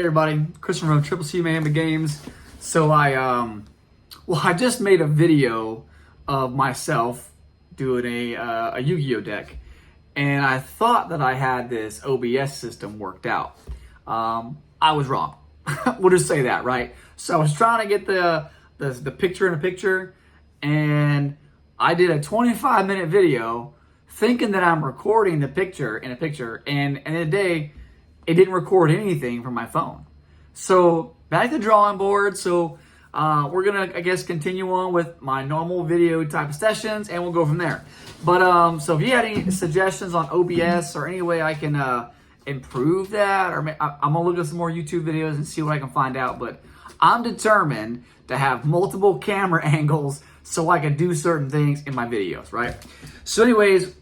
Hey everybody, Christian from Triple C Mayhem Games. So I just made a video of myself doing a Yu-Gi-Oh deck, and I thought that I had this OBS system worked out. I was wrong. We'll just say that, right? So I was trying to get the picture in a picture, and I did a 25-minute video thinking that I'm recording the picture in a picture, and in a day, it didn't record anything from my phone. So back to the drawing board. So we're gonna, I guess, continue on with my normal video type of sessions, and we'll go from there. But so if you had any suggestions on OBS or any way I can improve that, or I'm gonna look at some more YouTube videos and see what I can find out. But I'm determined to have multiple camera angles so I can do certain things in my videos, right? So anyways,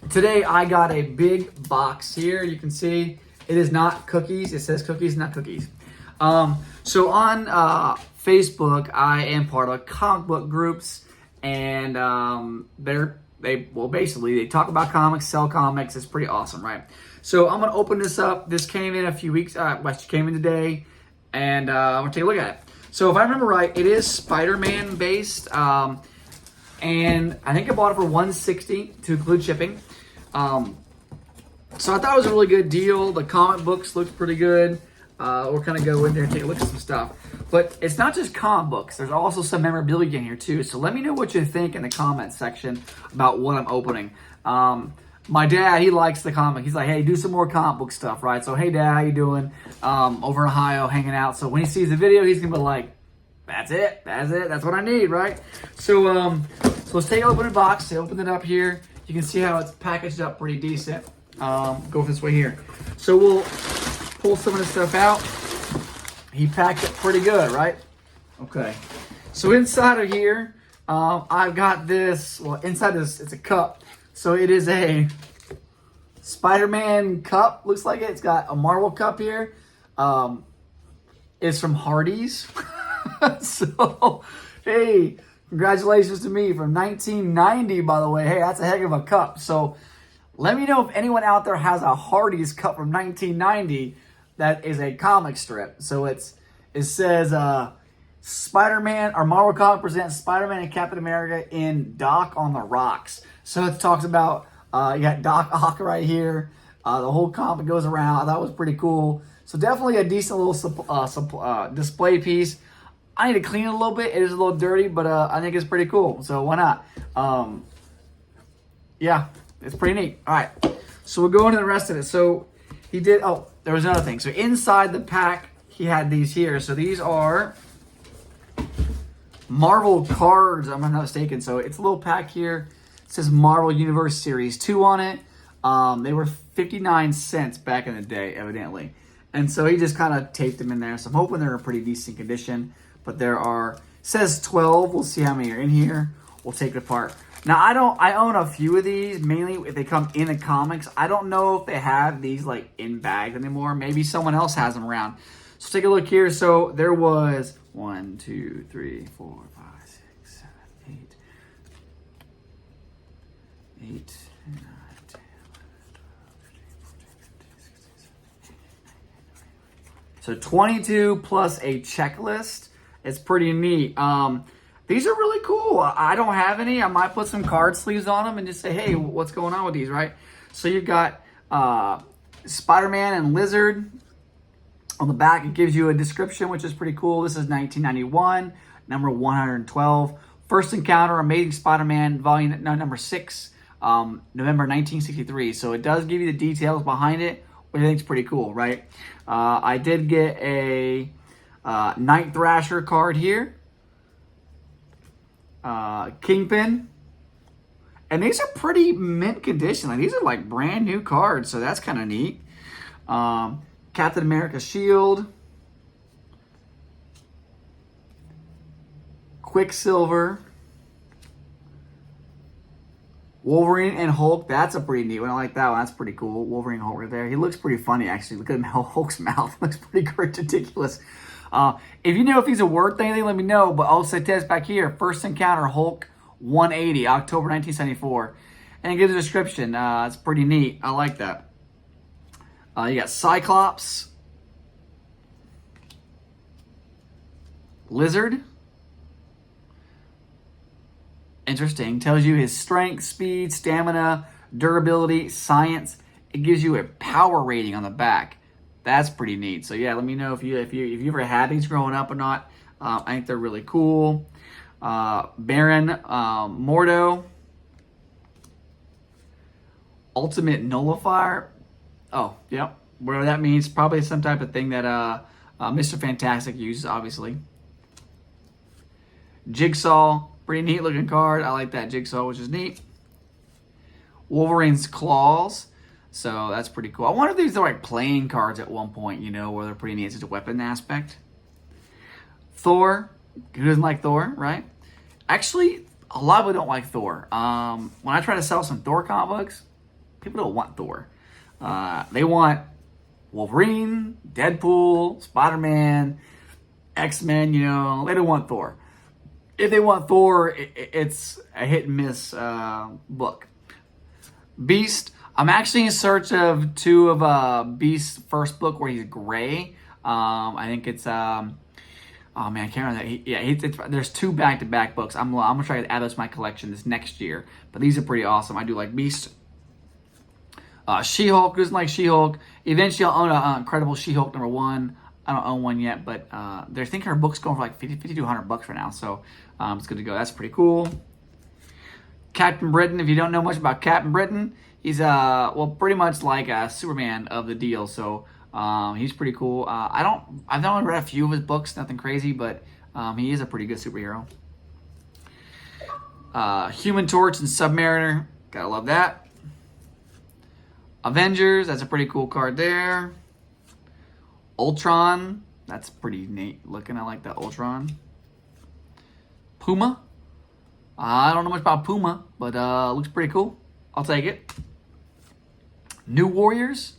today I got a big box here. You can see it is not cookies. It says cookies, not cookies. So on Facebook, I am part of comic book groups, and they talk about comics, sell comics. It's pretty awesome, right? So I'm gonna open this up. This came in a few weeks. Came in today, and I'm gonna take a look at it. So if I remember right, it is Spider-Man based, and I think I bought it for $160 to include shipping. So I thought it was a really good deal. The comic books looked pretty good. We'll kind of go in there and take a look at some stuff. But it's not just comic books. There's also some memorabilia in here too. So let me know what you think in the comments section about what I'm opening. My dad, he likes the comic. He's like, hey, do some more comic book stuff, right? So, hey, Dad, how you doing? Over in Ohio, hanging out. So when he sees the video, he's going to be like, that's it. That's what I need, right? So let's take a look at the box. I opened it up here. You can see how it's packaged up pretty decent. Go this way here. So we'll pull some of this stuff out. He packed it pretty good, right? Okay. So inside of here, I've got this. Well, inside this, it's a cup. So it is a Spider-Man cup. Looks like it. It's got a Marvel cup here. It's from Hardee's. So, hey, congratulations to me from 1990, by the way. Hey, that's a heck of a cup. So let me know if anyone out there has a Hardee's cup from 1990 that is a comic strip. So it says Spider-Man, or Marvel Comics presents Spider-Man and Captain America in Doc on the Rocks. So it talks about, you got Doc Ock right here. The whole comic goes around. I thought it was pretty cool. So definitely a decent little display piece. I need to clean it a little bit. It is a little dirty, but I think it's pretty cool. So why not? Yeah, it's pretty neat. All right, so we'll go into the rest of it. So he did, there was another thing. So inside the pack, he had these here. So these are Marvel cards, I'm not mistaken. So it's a little pack here. It says Marvel Universe Series 2 on it. They were 59 cents back in the day, evidently. And so he just kind of taped them in there. So I'm hoping they're in pretty decent condition. But there are, says 12. We'll see how many are in here. We'll take it apart. Now, I own a few of these, mainly if they come in the comics. I don't know if they have these like in bags anymore. Maybe someone else has them around. So take a look here. So there was 1, 2, 3, 4, 5, 6, 7, 8, 8, 9, 10, 11, 12, 13, 14, 15, 16, 17, 18, 19, 20. So 22 plus a checklist. It's pretty neat. These are really cool. I don't have any. I might put some card sleeves on them and just say, hey, what's going on with these, right? So you've got Spider-Man and Lizard. On the back, it gives you a description, which is pretty cool. This is 1991, number 112. First Encounter, Amazing Spider-Man, volume number 6, November 1963. So it does give you the details behind it, which I think is pretty cool, right? I did get a Night Thrasher card here. Kingpin. And these are pretty mint condition. Like, these are like brand new cards, so that's kind of neat. Captain America Shield. Quicksilver. Wolverine and Hulk. That's a pretty neat one. I like that one. That's pretty cool. Wolverine and Hulk right there. He looks pretty funny, actually. Look at him, Hulk's mouth. Looks pretty ridiculous. If you know if he's a worth anything, let me know. But I'll say this back here. First Encounter Hulk 180, October 1974. And it gives a description. It's pretty neat. I like that. You got Cyclops. Lizard. Interesting. Tells you his strength, speed, stamina, durability, science. It gives you a power rating on the back. That's pretty neat. So yeah, let me know if you ever had these growing up or not. I think they're really cool. Baron Mordo. Ultimate Nullifier. Oh, yep. Whatever that means. Probably some type of thing that Mr. Fantastic uses, obviously. Jigsaw. Pretty neat looking card. I like that Jigsaw, which is neat. Wolverine's Claws. So that's pretty cool. I wonder if these are like playing cards at one point, you know, where they're pretty neat. It's a weapon aspect. Thor. Who doesn't like Thor, right? Actually, a lot of people don't like Thor. When I try to sell some Thor comic books, people don't want Thor. They want Wolverine, Deadpool, Spider-Man, X-Men, you know. They don't want Thor. If they want Thor, it's a hit and miss book. Beast. I'm actually in search of two of Beast's first book where he's gray. I think it's oh man, I can't remember that. There's two back-to-back books. I'm gonna try to add those to my collection this next year. But these are pretty awesome. I do like Beast. She-Hulk. Who doesn't like She-Hulk? Eventually, I'll own an Incredible She-Hulk #1. I don't own one yet, but they're thinking her book's going for like $50 to $100 right now. So it's good to go. That's pretty cool. Captain Britain. If you don't know much about Captain Britain, he's well, pretty much like a Superman of the deal. So he's pretty cool. I've only read a few of his books, nothing crazy, but he is a pretty good superhero. Human Torch and Submariner. Gotta love that. Avengers. That's a pretty cool card there. Ultron. That's pretty neat looking. I like that Ultron. Puma. I don't know much about Puma, but looks pretty cool. I'll take it. New Warriors.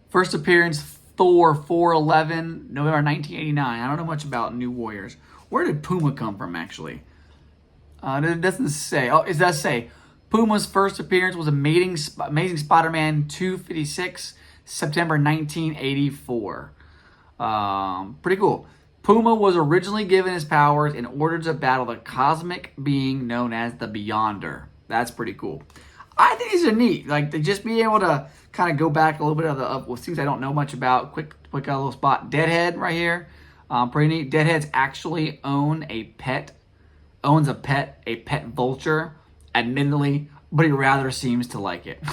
First appearance, Thor 4/11, November 1989. I don't know much about New Warriors. Where did Puma come from, actually? It doesn't say. Oh, it does say. Puma's first appearance was Amazing Spider-Man 256, September 1984. Pretty cool. Puma was originally given his powers in order to battle the cosmic being known as the Beyonder. That's pretty cool. I think these are neat. Like, to just be able to kind of go back a little bit of things I don't know much about. Quick little spot. Deadhead right here. Pretty neat. Deadheads actually owns a pet vulture, admittedly, but he rather seems to like it.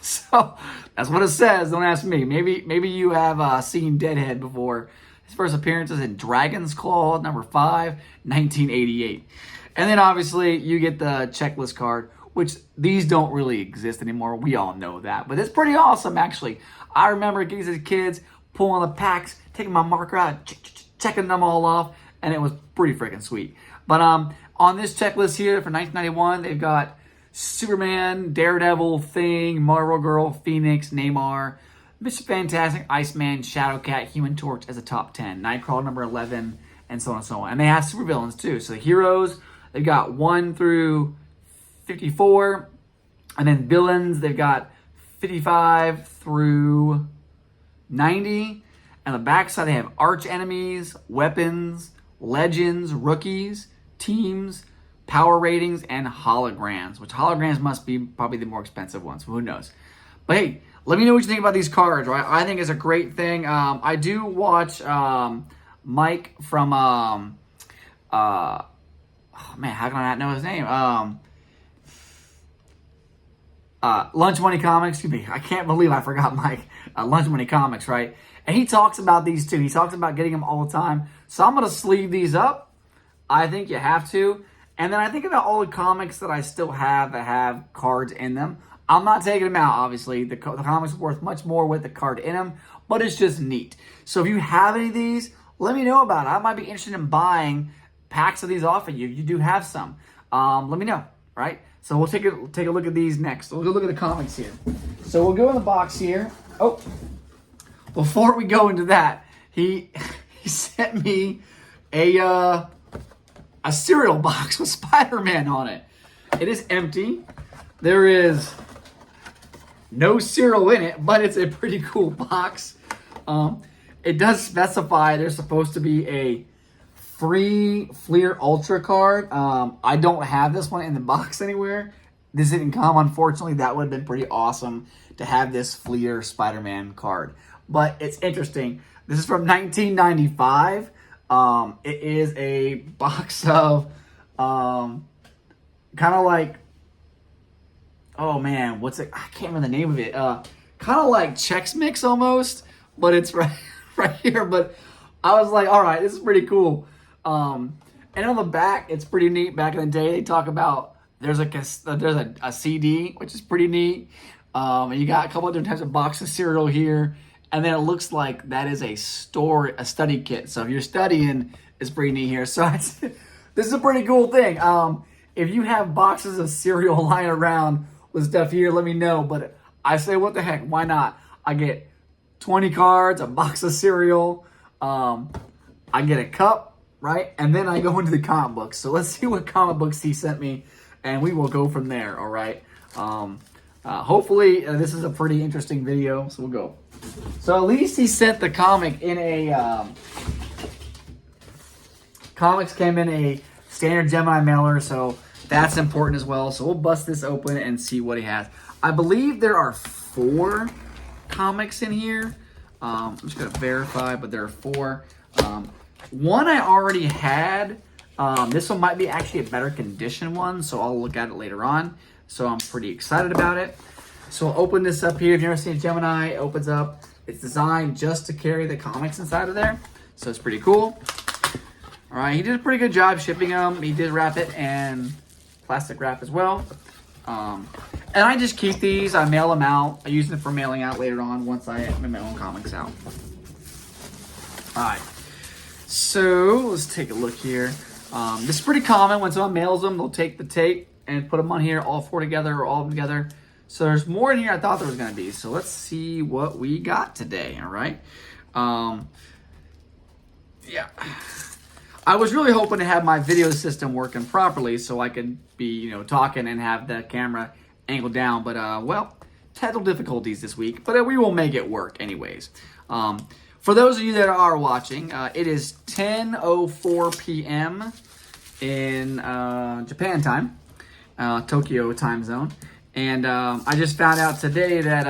So that's what it says. Don't ask me. Maybe you have seen Deadhead before. His first appearance is in Dragon's Claw, #5, 1988. And then obviously you get the checklist card, which these don't really exist anymore. We all know that. But it's pretty awesome, actually. I remember these as kids, pulling the packs, taking my marker out, checking them all off, and it was pretty freaking sweet. But on this checklist here for 1991, they've got Superman, Daredevil, Thing, Marvel Girl, Phoenix, Neymar, Mr. Fantastic, Iceman, Shadowcat, Human Torch as a top 10. Nightcrawler #11, and so on and so on. And they have supervillains too. So the heroes, they've got 1 through 54. And then villains, they've got 55 through 90. And the backside, they have arch enemies, weapons, legends, rookies, teams, power ratings, and holograms. Which holograms must be probably the more expensive ones. Who knows? But hey, let me know what you think about these cards, right? I think it's a great thing. I do watch Mike from, oh man, how can I not know his name? Lunch Money Comics, excuse me. I can't believe I forgot Mike. Lunch Money Comics, right? And he talks about these too. He talks about getting them all the time. So I'm going to sleeve these up. I think you have to. And then I think about all the comics that I still have that have cards in them. I'm not taking them out, obviously. The comics are worth much more with the card in them, but it's just neat. So if you have any of these, let me know about it. I might be interested in buying packs of these off of you. You do have some. Let me know, right? So we'll take a look at these next. We'll go look at the comics here. So we'll go in the box here. Oh, before we go into that, he sent me a cereal box with Spider-Man on it. It is empty. There is no cereal in it, but it's a pretty cool box. it does specify there's supposed to be a free Fleer Ultra card. I don't have this one in the box anywhere. This didn't come, unfortunately. That would have been pretty awesome to have this Fleer Spider-Man card. But it's interesting. This is from 1995. It is a box of kind of like, oh man, what's it? I can't remember the name of it. Kind of like Chex Mix almost, but it's right here. But I was like, all right, this is pretty cool. And on the back, it's pretty neat. Back in the day, they talk about there's a CD, which is pretty neat. And you got a couple of different types of boxes of cereal here. And then it looks like that is a study kit. So if you're studying, it's pretty neat here. So this is a pretty cool thing. If you have boxes of cereal lying around with stuff here, let me know. But I say, what the heck? Why not? I get 20 cards, a box of cereal. I get a cup, right? And then I go into the comic books. So let's see what comic books he sent me, and we will go from there, all right? Hopefully, this is a pretty interesting video, so we'll go. So at least he sent the comic in a... comics came in a standard Gemini mailer, so that's important as well. So we'll bust this open and see what he has. I believe there are 4 comics in here. I'm just going to verify, but there are 4. One I already had. This one might be actually a better condition one, so I'll look at it later on. So I'm pretty excited about it. So I'll open this up here. If you've never seen a Gemini, it opens up. It's designed just to carry the comics inside of there. So it's pretty cool. All right, he did a pretty good job shipping them. He did wrap it and plastic wrap as well. And I just keep these. I mail them out. I use them for mailing out later on once I make my own comics out. All right, so let's take a look here. This is pretty common. When someone mails them, they'll take the tape and put them on here, all 4 together or all of them together. So there's more in here I thought there was going to be. So let's see what we got today, all right? Yeah. I was really hoping to have my video system working properly so I could be, talking and have the camera angled down. But, well, technical difficulties this week. But we will make it work anyways. For those of you that are watching, it is 10:04 p.m. in Japan time, Tokyo time zone. And I just found out today that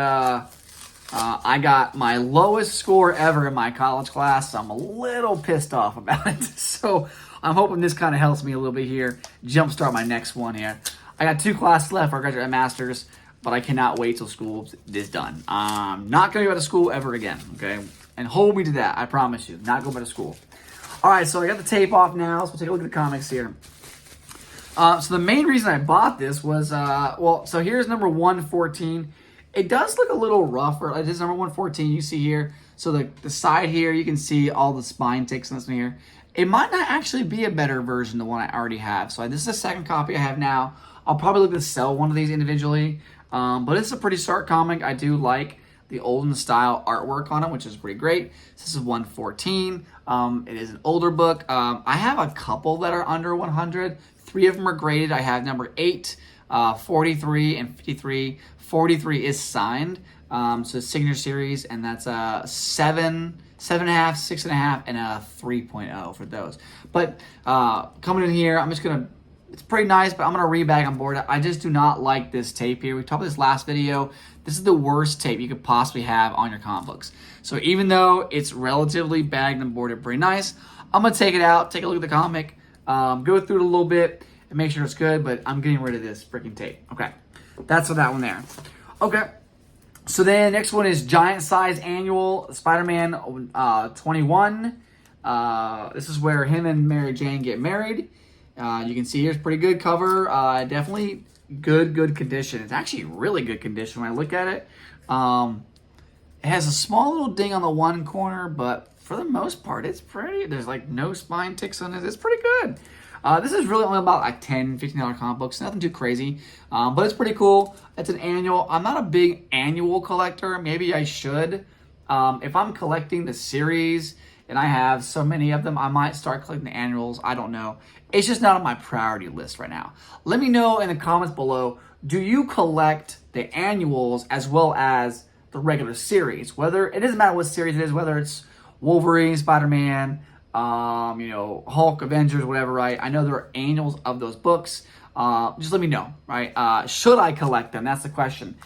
I got my lowest score ever in my college class. So I'm a little pissed off about it. So I'm hoping this kind of helps me a little bit here, jumpstart my next one here. I got 2 classes left for graduate master's, but I cannot wait till school is done. I'm not going to go to school ever again, okay? And hold me to that, I promise you. Not go back to school. All right, so I got the tape off now, so we'll take a look at the comics here. So the main reason I bought this was, so here's number 114. It does look a little rougher. It is number 114, you see here. So the side here, you can see all the spine ticks in this one here. It might not actually be a better version than the one I already have. So this is the second copy I have now. I'll probably look to sell one of these individually. But it's a pretty stark comic. I do like the olden style artwork on it, which is pretty great. This is 114. It is an older book. I have a couple that are under 100. 3 of them are graded. I have number 8, 43, and 53. 43 is signed, so it's signature series, and that's a 7, 7.5, 6.5, and a 3.0 for those. But coming in here, I'm just gonna. It's pretty nice, but I'm gonna rebag on board. I just do not like this tape here. We talked about this last video. This is the worst tape you could possibly have on your comic books. So even though it's relatively bagged and boarded pretty nice, I'm gonna take it out, take a look at the comic, go through it a little bit, and make sure it's good. But I'm getting rid of this freaking tape. Okay, that's for that one there. Okay, so then next one is Giant Size Annual Spider-Man 21. This is where him and Mary Jane get married. You can see here's pretty good cover. Definitely good condition. It's actually really good condition when I look at it. It has a small little ding on the one corner, but for the most part, it's pretty. There's like no spine ticks on it. It's pretty good. This is really only about like $10, $15 comic books. Nothing too crazy, but it's pretty cool. It's an annual. I'm not a big annual collector. Maybe I should. If I'm collecting the series and I have so many of them, I might start collecting the annuals. I don't know. It's just not on my priority list right now. Let me know in the comments below, do you collect the annuals as well as the regular series? Whether, it doesn't matter what series it is, whether it's Wolverine, Spider-Man, you know, Hulk, Avengers, whatever, right? I know there are annuals of those books. Just let me know, right? Should I collect them? That's the question.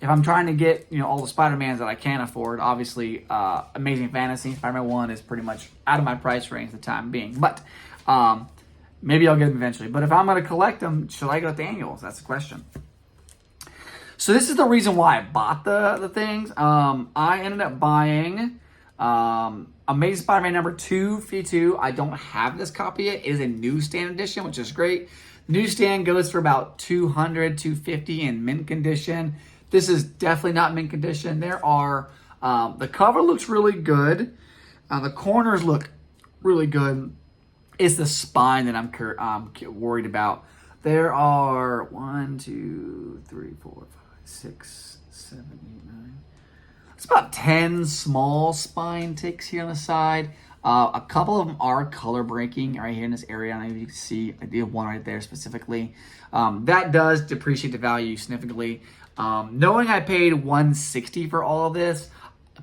If I'm trying to get, you know, all the Spider-Mans that I can afford, obviously, Amazing Fantasy, Spider-Man 1 is pretty much out of my price range for the time being. But maybe I'll get them eventually. But if I'm going to collect them, should I go with the annuals? That's the question. So this is the reason why I bought the things. I ended up buying Amazing Spider-Man number 252. I don't have this copy yet. It is a newsstand edition, which is great. Newsstand goes for about $200, $250 in mint condition. This is definitely not mint condition. There are, the cover looks really good. The corners look really good. It's the spine that I'm worried about. There are 1, 2, 3, 4, 5, 6, 7, 8, 9. It's about 10 small spine ticks here on the side. A couple of them are color breaking right here in this area. I don't know if you can see. I do have one right there specifically. That does depreciate the value significantly. Knowing I paid $160 for all of this,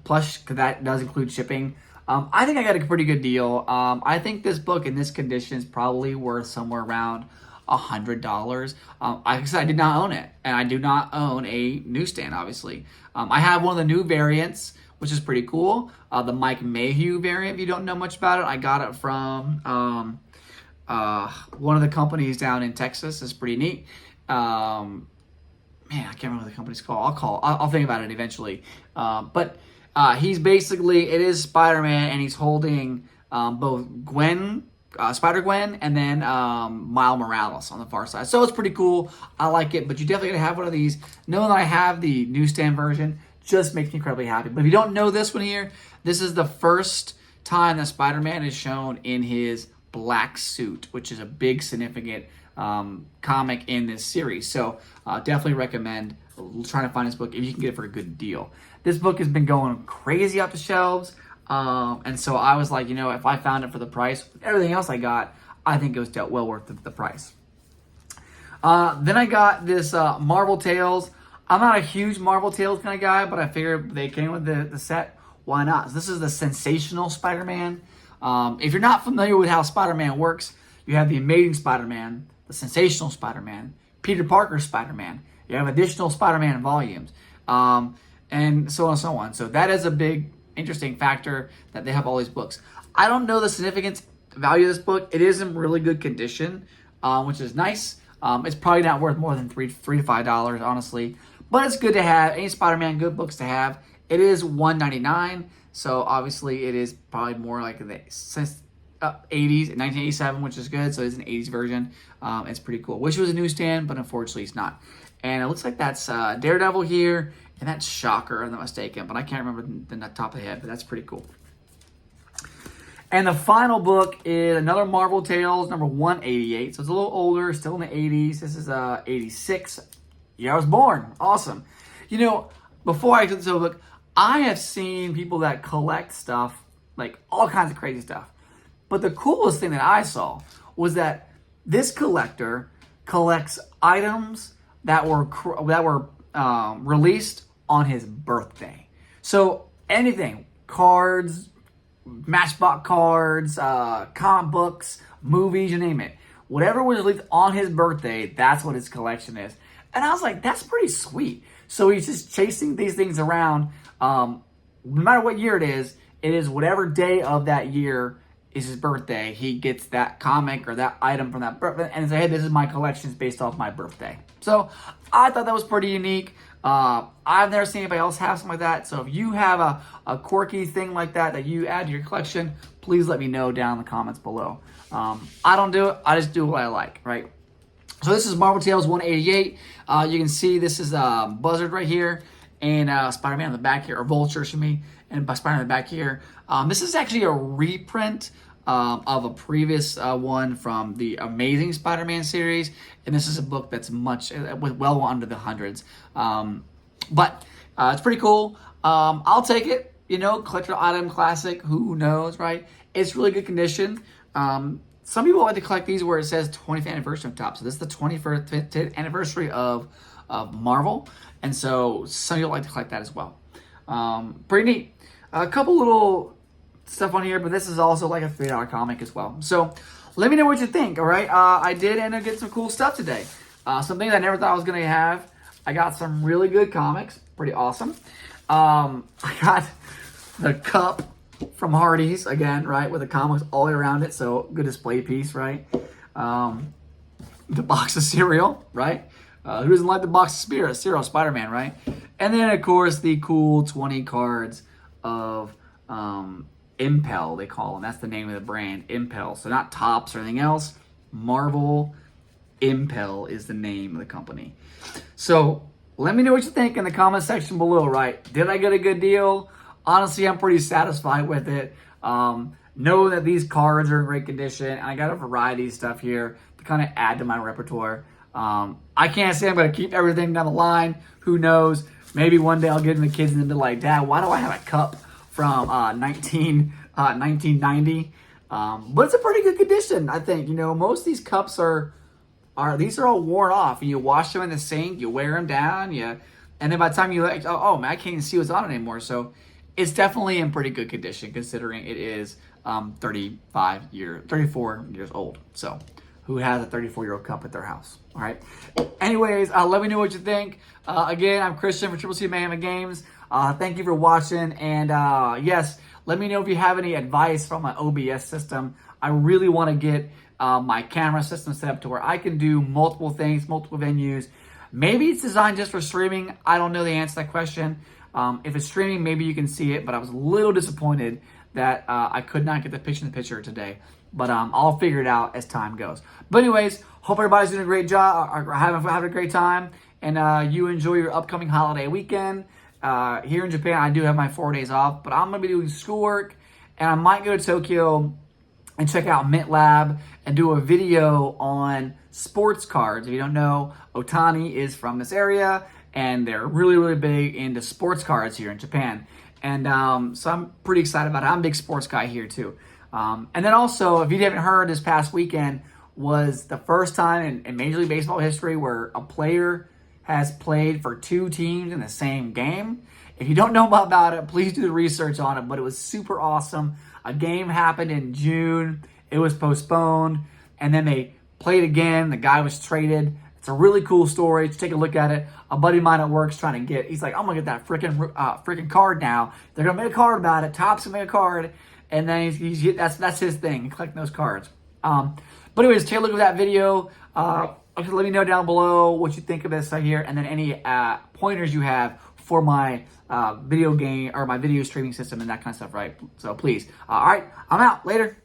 plus because that does include shipping, I think I got a pretty good deal. I think this book in this condition is probably worth somewhere around $100. Like I said, I did not own it, and I do not own a newsstand, obviously. I have one of the new variants, which is pretty cool. The Mike Mayhew variant, if you don't know much about it, I got it from one of the companies down in Texas. It's pretty neat. Man, I can't remember what the company's called. I'll think about it eventually. But he's basically, it is Spider-Man, and he's holding both Gwen, Spider-Gwen, and then Miles Morales on the far side. So it's pretty cool. I like it, but you definitely gotta have one of these. Knowing that I have the newsstand version just makes me incredibly happy. But if you don't know this one here, this is the first time that Spider-Man is shown in his black suit, which is a big significant comic in this series. So definitely recommend trying to find this book if you can get it for a good deal. This book has been going crazy off the shelves. And so I was like, you know, if I found it for the price, everything else I got, I think it was well worth the price. Then I got this Marvel Tales. I'm not a huge Marvel Tales kind of guy, but I figured they came with the set. Why not? So this is the Sensational Spider-Man. If you're not familiar with how Spider-Man works, you have the Amazing Spider-Man, the Sensational Spider-Man, Peter Parker Spider-Man. You have additional Spider-Man volumes, and so on and so on. So that is a big, interesting factor that they have all these books. I don't know the significance value of this book. It is in really good condition, which is nice. It's probably not worth more than $3 to $5, honestly. But it's good to have. Any Spider-Man good books to have. It is $1.99, so obviously it is probably more like the 80s, 1987, which is good. So it's an 80s version. It's pretty cool. Wish it was a newsstand, but unfortunately it's not. And it looks like that's Daredevil here, and that's Shocker, if I'm not mistaken. But I can't remember the top of the head, but that's pretty cool. And the final book is another Marvel Tales, number 188. So it's a little older, still in the 80s. This is 86. Yeah, I was born. Awesome. You know, before I took this book, I have seen people that collect stuff, like all kinds of crazy stuff. But the coolest thing that I saw was that this collector collects items that were released on his birthday. So anything, cards, Matchbox cards, comic books, movies, you name it. Whatever was released on his birthday, that's what his collection is. And I was like, that's pretty sweet. So he's just chasing these things around. No matter what year it is whatever day of that year is his birthday. He gets that comic or that item from that birthday and say, hey, this is my collection. It's based off my birthday. So I thought that was pretty unique. I've never seen anybody else have something like that. So if you have a quirky thing like that you add to your collection, please let me know down in the comments below. I don't do it. I just do what I like, right? So this is Marvel Tales 188. You can see this is Buzzard right here and Spider-Man on the back here, or Vulture, excuse me, and Spider-Man on the back here. This is actually a reprint of a previous one from the Amazing Spider-Man series, and this is a book that's well under the hundreds. But it's pretty cool. I'll take it. You know, collector item, classic. Who knows, right? It's really good condition. Some people like to collect these where it says 20th anniversary on top. So this is the 25th anniversary of Marvel, and so some people like to collect that as well. Pretty neat. a couple little stuff on here, but this is also like a $3 comic as well. So let me know what you think, all right? I did end up getting some cool stuff today. Some things I never thought I was going to have. I got some really good comics. Pretty awesome. I got the cup from Hardee's again, right? With the comics all the way around it. So good display piece, right? The box of cereal, right? Who doesn't like the box of cereal? Spider-Man, right? And then, of course, the cool 20 cards of Impel, they call them. That's the name of the brand, Impel. So not Topps or anything else. Marvel Impel is the name of the company. So let me know what you think in the comment section below, right? Did I get a good deal? Honestly, I'm pretty satisfied with it. Know that these cards are in great condition. And I got a variety of stuff here to kind of add to my repertoire. I can't say I'm going to keep everything down the line. Who knows? Maybe one day I'll get the kids and they'll be like, Dad, why do I have a cup from 1990? But it's a pretty good condition, I think. You know, most of these cups these are all worn off. And you wash them in the sink, you wear them down, and then by the time you like, oh man, I can't even see what's on it anymore. So it's definitely in pretty good condition considering it is 34 years old. So who has a 34-year-old cup at their house? All right. Anyways, let me know what you think. Again, I'm Christian for Triple C Mayhem Games. Thank you for watching. And yes, let me know if you have any advice from my OBS system. I really want to get my camera system set up to where I can do multiple things, multiple venues. Maybe it's designed just for streaming. I don't know the answer to that question. If it's streaming, maybe you can see it, but I was a little disappointed that I could not get the picture today. But I'll figure it out as time goes. But anyways, hope everybody's doing a great job, or having a great time, and you enjoy your upcoming holiday weekend. Here in Japan, I do have my 4 days off, but I'm going to be doing schoolwork, and I might go to Tokyo and check out Mint Lab and do a video on sports cards. If you don't know, Otani is from this area, and they're really, really big into sports cards here in Japan. And so I'm pretty excited about it. I'm a big sports guy here too. And then also, if you haven't heard, this past weekend was the first time in Major League Baseball history where a player has played for 2 teams in the same game. If you don't know about it, please do the research on it. But it was super awesome. A game happened in June. It was postponed. And then they played again. The guy was traded. It's a really cool story. Just take a look at it. A buddy of mine at work's trying to he's like, I'm going to get that freaking card now. They're going to make a card about it. Topps going to make a card. And then that's his thing, collecting those cards. But anyways, take a look at that video. Let me know down below what you think of this right here, and then any pointers you have for my video game or my video streaming system and that kind of stuff, right? So please. All right, I'm out. Later.